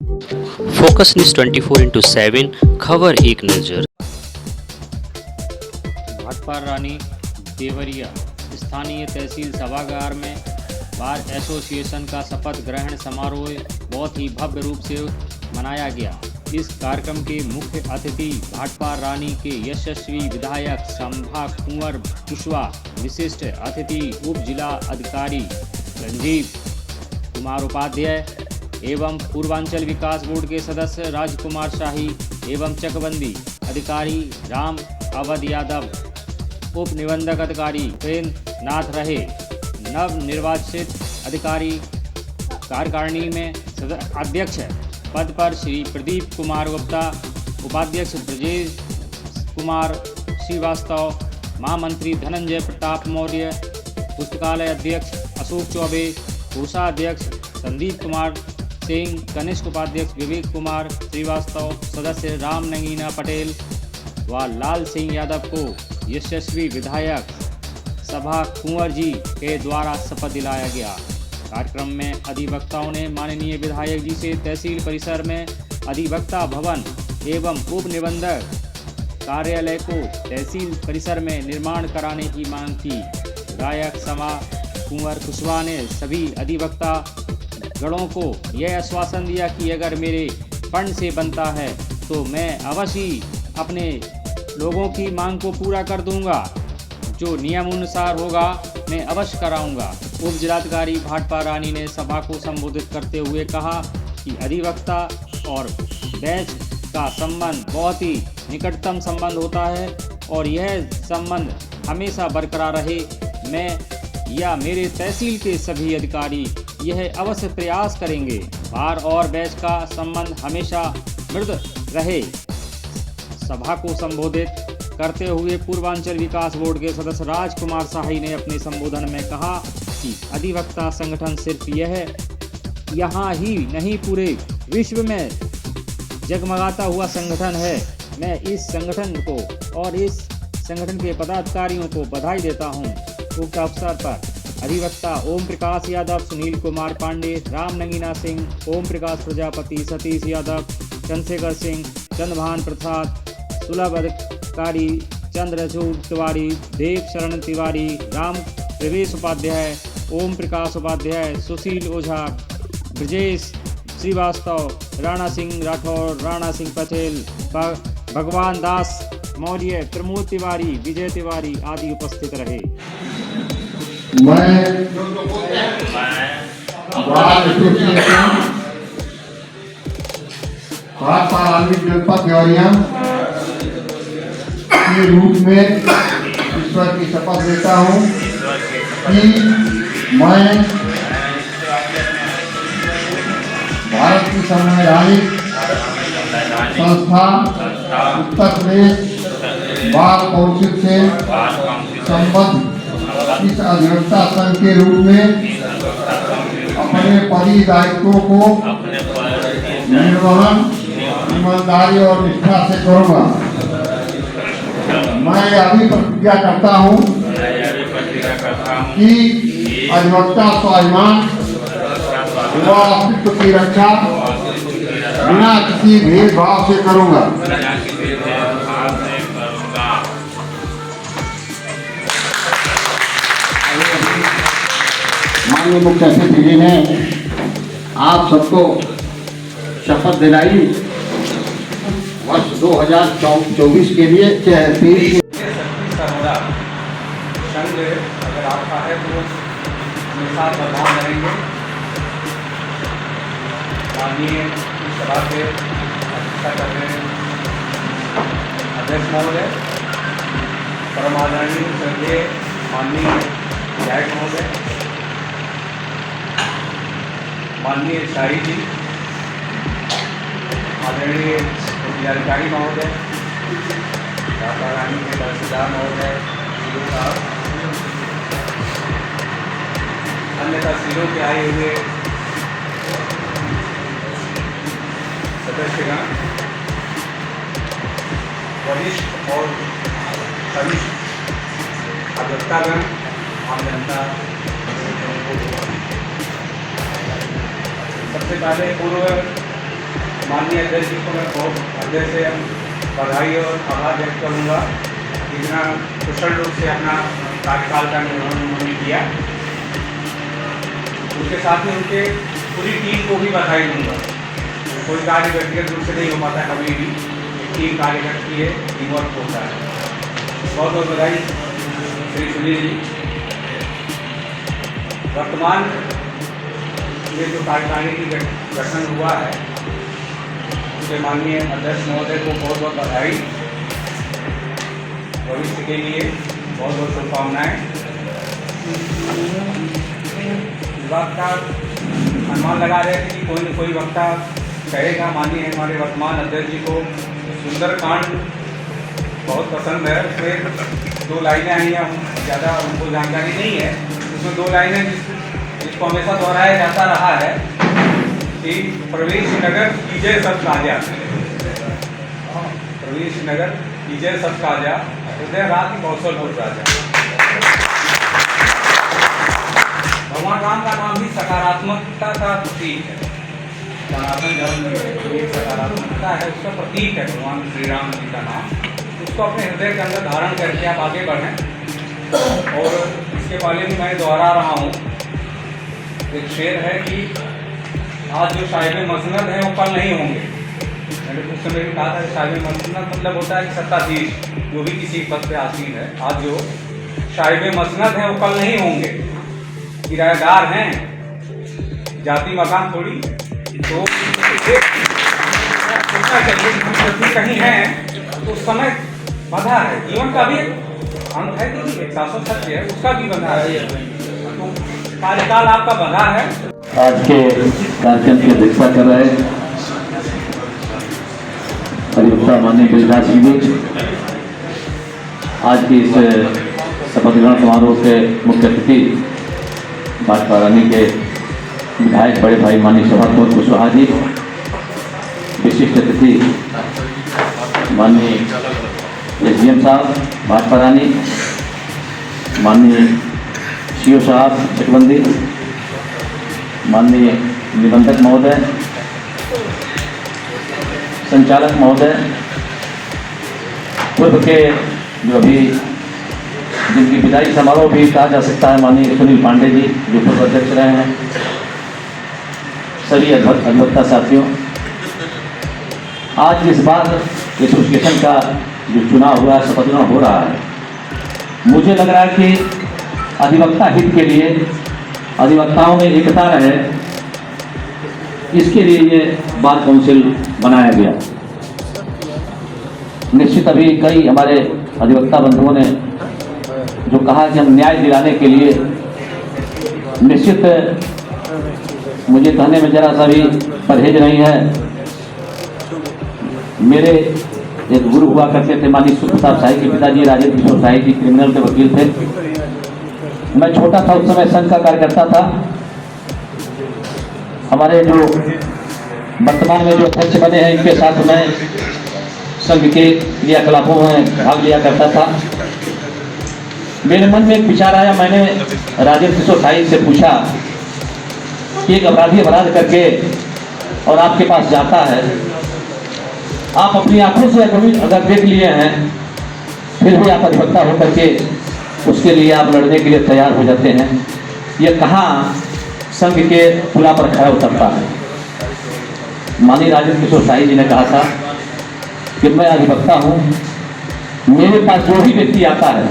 Focus news 24/7 खबर एक नज़र। भाटपार रानी देवरिया स्थानीय तहसील सभागार में बार एसोसिएशन का शपथ ग्रहण समारोह बहुत ही भव्य रूप से मनाया गया। इस कार्यक्रम के मुख्य अतिथि भाटपार रानी के यशस्वी विधायक संभा कुंवर कुशवाहा, विशिष्ट अतिथि उप जिला अधिकारी संजीव कुमार उपाध्याय एवं पूर्वांचल विकास बोर्ड के सदस्य राजकुमार शाही एवं चकबंदी अधिकारी राम अवध यादव, उप निबंधक अधिकारी प्रेम नाथ रहे। नव निर्वाचित अधिकारी कार्यकारिणी में अध्यक्ष पद पर श्री प्रदीप कुमार गुप्ता, उपाध्यक्ष ब्रजेश कुमार श्रीवास्तव, महामंत्री धनंजय प्रताप मौर्य, पुस्तकालय अध्यक्ष अशोक चौबे, कोषाध्यक्ष संदीप कुमार सिंह, कनिष्ठ उपाध्यक्ष विवेक कुमार श्रीवास्तव, सदस्य राम नगीना पटेल व लाल सिंह यादव को यशस्वी विधायक सभा कुंवर जी के द्वारा शपथ दिलाया गया। कार्यक्रम में अधिवक्ताओं ने माननीय विधायक जी से तहसील परिसर में अधिवक्ता भवन एवं उप निबंधक कार्यालय को तहसील परिसर में निर्माण कराने की मांग की। विधायक सभा कुंवर कुशवाहा ने सभी अधिवक्ता गणों को यह आश्वासन दिया कि अगर मेरे फंड से बनता है तो मैं अवश्य ही अपने लोगों की मांग को पूरा कर दूंगा, जो नियमानुसार होगा मैं अवश्य कराऊंगा। उप जिलाधिकारी भाटपार रानी ने सभा को संबोधित करते हुए कहा कि अधिवक्ता और बैच का संबंध बहुत ही निकटतम संबंध होता है और यह संबंध हमेशा बरकरार रहे। मैं या मेरे तहसील के सभी अधिकारी यह अवश्य प्रयास करेंगे बार और बैच का संबंध हमेशा मृद रहे। सभा को संबोधित करते हुए पूर्वांचल विकास बोर्ड के सदस्य राजकुमार शाही ने अपने संबोधन में कहा कि अधिवक्ता संगठन सिर्फ यहाँ ही नहीं पूरे विश्व में जगमगाता हुआ संगठन है। मैं इस संगठन को और इस संगठन के पदाधिकारियों को बधाई देता हूँ। उक्त अवसर पर अधिवक्ता ओम प्रकाश यादव, सुनील कुमार पांडे, राम नगीना सिंह, ओम प्रकाश प्रजापति, सतीश यादव, चंद्रशेखर सिंह, चंद्रभान प्रसाद, सुलभ अधिकारी, चंद्रचूड़ तिवारी, देव शरण तिवारी, राम प्रवेश उपाध्याय, ओम प्रकाश उपाध्याय, सुशील ओझा, ब्रजेश श्रीवास्तव, राणा सिंह राठौर, राणा सिंह पटेल, भगवान दास मौर्य, प्रमोद तिवारी, विजय तिवारी आदि उपस्थित रहे। मैं बार एसोसिएशन भाटपार रानी जनपद देवरिया के रूप में ईश्वर की शपथ लेता हूँ कि मैं भारत की संवैधानिक संस्था उत्तर प्रदेश बार काउंसिल से संबद्ध इस अधिवक्ता संघ के रूप में अपने पदी दायित्वों को निर्वहन ईमानदारी और निष्ठा से करूंगा। मैं अभी प्रतिज्ञा करता हूं कि अधिवक्ता स्वाभिमान व अस्तित्व की रक्षा बिना किसी भेदभाव से करूंगा। माननीय मुख्य अतिथि जी ने आप सबको शपथ दिलाई वर्ष 2024 के लिए। संघ अगर आपका है तो हमेशा बदलाव रहेंगे। माननीय इस सभा के अध्यक्षता कर रहे हैं अध्यक्ष महोदय, परम आदरणीय संजय माननीय विधायक महोदय, माननीय शाही जी, आदरणीय जिलाधिकारी महोदय, भाटपार रानी के तहसीलदार महोदय, अन्य तहसीलों के आए हुए सदस्यगण, वरिष्ठ और कनिष्ठ अधिवक्तागण, आम जनता, सबसे पहले पूर्व माननीय अध्यक्ष जी को मैं बहुत हृदय से बधाई और आभार व्यक्त करूँगा, जितना कुशल रूप से अपना कार्यकाल का निर्वहन उन्होंने किया। उसके साथ ही उनके पूरी टीम को भी बधाई दूँगा। कोई कार्य व्यक्तिगत रूप से नहीं हो पाता, कभी भी टीम कार्य करती है, टीम वर्क होता है। बहुत बहुत बधाई श्री सुनील जी। वर्तमान में जो कार्यकारिणी की गठन हुआ है उसके माननीय अध्यक्ष महोदय को बहुत बहुत बधाई, भविष्य के लिए बहुत बहुत शुभकामनाएं। इस बात का अनुमान लगा रहे थे कि कोई न कोई वक्ता कहेगा। माननीय हमारे वर्तमान अध्यक्ष जी को सुंदरकांड बहुत पसंद है। उसमें 2 लाइनें आई हैं, ज़्यादा उनको जानकारी नहीं है। उसमें 2 लाइनें जिसको हमेशा दोहराया जाता रहा है कि प्रवेश नगर कीजय सब काजा, प्रवेश नगर कीजय सब काजा, हृदय रात कौशल हो राजा। भगवान राम का नाम भी सकारात्मकता का प्रतीक है। सनातन धर्म में एक सकारात्मकता है, उसका प्रतीक है भगवान श्री राम जी का नाम। उसको अपने हृदय के अंदर धारण करके आप आगे बढ़ें। और इसके पहले भी मैं दोहरा रहा हूँ, एक शेर है कि आज जो साहिब मसनद हैं वो कल नहीं होंगे। मैंने कुछ समय भी कहा था कि साहिब मसनद मतलब होता है कि सत्ताधीश जो भी किसी पद पे आसीन है। आज जो साहिब मसनद हैं वो कल नहीं होंगे, किराएदार हैं, जाति मकान थोड़ी। तो सोचना चाहिए कि कहीं हैं तो समय बंधा है, जीवन का भी अंत है कि एक शाश्वत सत्य है, उसका भी बंधा है। तो कार्यकाल आपका बंधा है। आज के कार्यक्रम की अध्यक्षता कर रहे अधिवक्ता माननीय गिरिराज सिंह जी, आज की इस शपथ ग्रहण समारोह के मुख्य अतिथि भाजपा रानी के विधायक बड़े भाई माननीय सभापति कुशवाहा जी, विशिष्ट अतिथि माननीय SDM साहब भाजपा रानी, माननीय CO साहब चकबंदी, माननीय निबंधक महोदय, संचालक महोदय, पूर्व के जो अभी जिनकी विदाई समारोह भी कहा जा सकता है, माननीय सुनील पांडे जी जो पूर्व अध्यक्ष रहे हैं, सभी अधिवक्ता साथियों, आज इस बार एसोसिएशन का जो चुनाव हुआ, शपथ ग्रहण हो रहा है, मुझे लग रहा है कि अधिवक्ता हित के लिए, अधिवक्ताओं में एकता रहे, इसके लिए ये बार काउंसिल बनाया गया। निश्चित अभी कई हमारे अधिवक्ता बंधुओं ने जो कहा कि हम न्याय दिलाने के लिए, निश्चित मुझे कहने में जरा सा भी परहेज नहीं है। मेरे एक गुरु हुआ करते थे माननीय सुप्रताप शाही के पिताजी राजेंद्र किशोर शाही जी क्रिमिनल के वकील थे। मैं छोटा था उस समय, संघ का कार्यकर्ता था। हमारे जो वर्तमान में जो अध्यक्ष बने हैं इनके साथ मैं संघ के क्रियाकलापों में भाग लिया करता था। मेरे मन में एक विचार आया, मैंने राजेंद्र किशोर शाही से पूछा कि एक अपराधी अपराध करके और आपके पास जाता है, आप अपनी आंखों से अगर देख लिए हैं, फिर भी आप अधिवक्ता होकर के उसके लिए आप लड़ने के लिए तैयार हो जाते हैं, ये कहाँ संघ के पुला पर खड़ा उतरता है। माननीय राजेंद्र किशोर शाही जी ने कहा था कि मैं अधिवक्ता हूँ, मेरे पास जो भी व्यक्ति आता है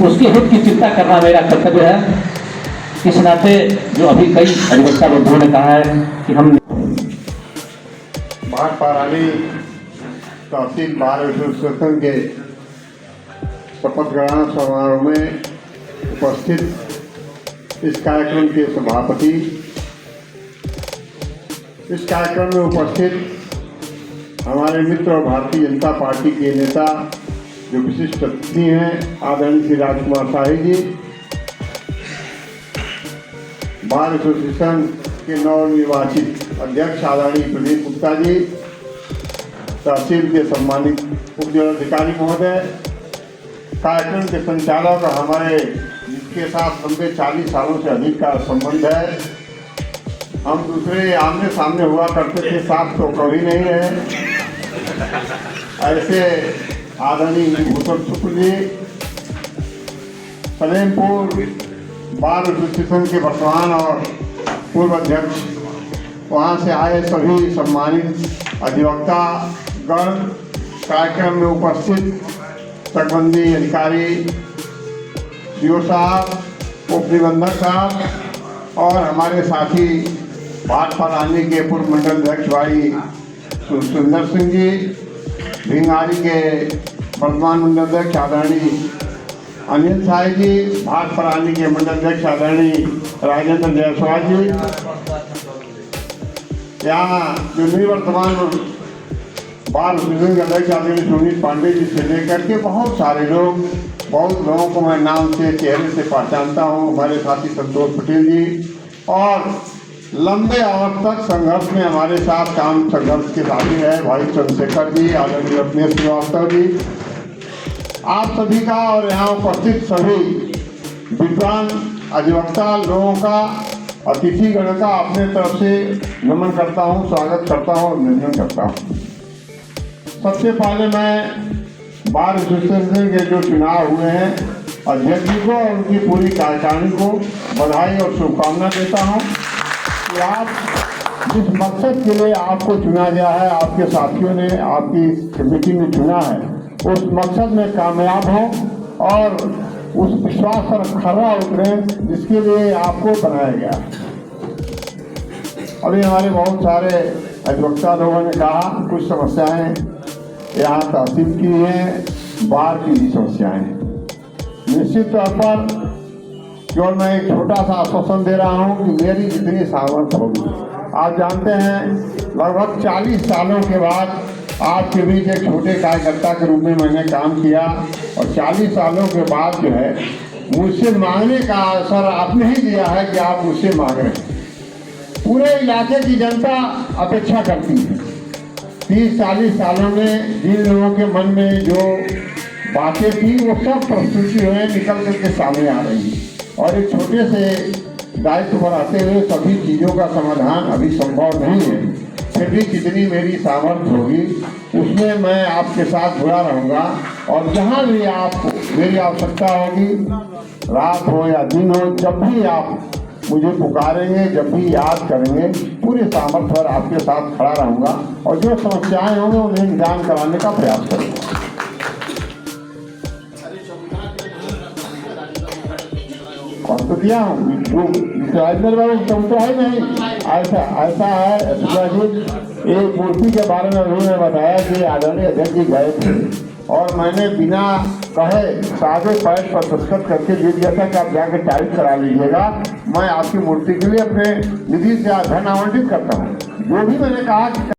उसके हित की चिंता करना मेरा कर्तव्य है। इस नाते जो अभी कई अधिवक्ता बंधुओं ने कहा है कि हम भाजपा रानी तहसील बार एसोसिएशन के शपथ ग्रहण समारोह में उपस्थित इस कार्यक्रम के सभापति, इस कार्यक्रम में उपस्थित हमारे मित्र और भारतीय जनता पार्टी के नेता जो विशिष्ट अतिथि हैं, आदरणीय श्री राजकुमार शाही जी, बार एसोसिएशन के नवनिर्वाचित अध्यक्ष आदरणीय प्रदीप गुप्ता जी, तहसील के सम्मानित उपजिलाधिकारी महोदय, कार्यक्रम के संचालक और हमारे जिसके साथ लंबे 40 सालों से अधिक का संबंध है हम दूसरे आमने सामने हुआ करते थे, साथ तो कभी नहीं रहे। ऐसे आदरणीय भूषण शुक्ल जी सलेमपुर बार एसोसिएशन के वर्तमान और पूर्व अध्यक्ष, वहाँ से आए सभी सम्मानित अधिवक्ता गण, कार्यक्रम में उपस्थित तटबंदी अधिकारी सीओ साहब, उप निबंधक साहब और हमारे साथी भाजपा रानी के पूर्व मंडल अध्यक्ष भाई सुंदर सिंह जी, भिंगारी के वर्तमान मंडल अध्यक्ष आदरणीय अनिल साई जी, भाजपा रानी के मंडल अध्यक्ष आदरणीय राजेंद्र जायसवाल जी, यहाँ जो निवर्तमान बार एसोसिएशन के अध्यक्ष आदरणीय सुनील पांडे जी से लेकर के बहुत सारे लोग, बहुत लोगों को मैं नाम से चेहरे से पहचानता हूँ। हमारे साथी संतोष पटेल जी और लंबे अवधि तक संघर्ष में हमारे साथ काम संघर्ष के साथी रहे भाई चंद्रशेखर जी, आदरणीय रत्नेश श्रीवास्तव जी, आप सभी का और यहाँ उपस्थित सभी विद्वान अधिवक्ता लोगों का, अतिथि गण का अपने तरफ से नमन करता हूँ, स्वागत करता हूँ और अभिनंदन करता हूँ। सबसे पहले मैं बार एसोसिएशन के जो चुनाव हुए हैं अध्यक्ष जी को और उनकी पूरी कार्यकारिणी को बधाई और शुभकामना देता हूँ कि आप जिस मकसद के लिए आपको चुना गया है, आपके साथियों ने आपकी कमेटी ने चुना है, उस मकसद में कामयाब हों और उस विश्वास पर खरा उतरें जिसके लिए आपको बनाया गया। अभी हमारे बहुत सारे अधिवक्ता लोगों ने कहा कुछ समस्याएं यहाँ तहसील की हैं, बाहर की भी समस्याएं हैं। निश्चित तौर पर केवल मैं एक छोटा सा आश्वासन दे रहा हूँ कि मेरी जितनी सामर्थ्य होगी, आप जानते हैं लगभग 40 सालों के बाद आपके बीच एक छोटे कार्यकर्ता के रूप में मैंने काम किया और 40 सालों के बाद जो है मुझसे मांगने का अवसर आपने ही दिया है कि आप मुझसे मांग रहे हैं। पूरे इलाके की जनता अपेक्षा करती है। 30-40 सालों में जिन लोगों के मन में जो बातें थी वो सब प्रस्तुति हुए निकल करके सामने आ रही है और एक छोटे से दायित्व बढ़ाते हुए सभी चीज़ों का समाधान अभी संभव नहीं है। फिर भी जितनी मेरी सामर्थ्य होगी उसमें मैं आपके साथ जुड़ा रहूँगा और जहाँ भी आपको मेरी आवश्यकता होगी, रात हो या दिन हो, जब भी आप मुझे पुकारेंगे, जब भी याद करेंगे, पूरे सामर्थ्य पर आपके साथ खड़ा रहूँगा और जो समस्याएं होंगी उन्हें निदान कराने का प्रयास करूँगा। कौन तो दिया हूँ राजेंद्र बाबू, तुम तो है नहीं। ऐसा है एक मूर्ति के बारे में उन्होंने बताया कि आदरणीय अध्यक्ष जी गए थे और मैंने बिना कहे सादे पैड पर दस्तखत करके दे दिया था कि आप जाके टाइप करा लीजिएगा। मैं आपकी मूर्ति के लिए अपने निधि से धन आवंटित करता हूँ। जो भी मैंने कहा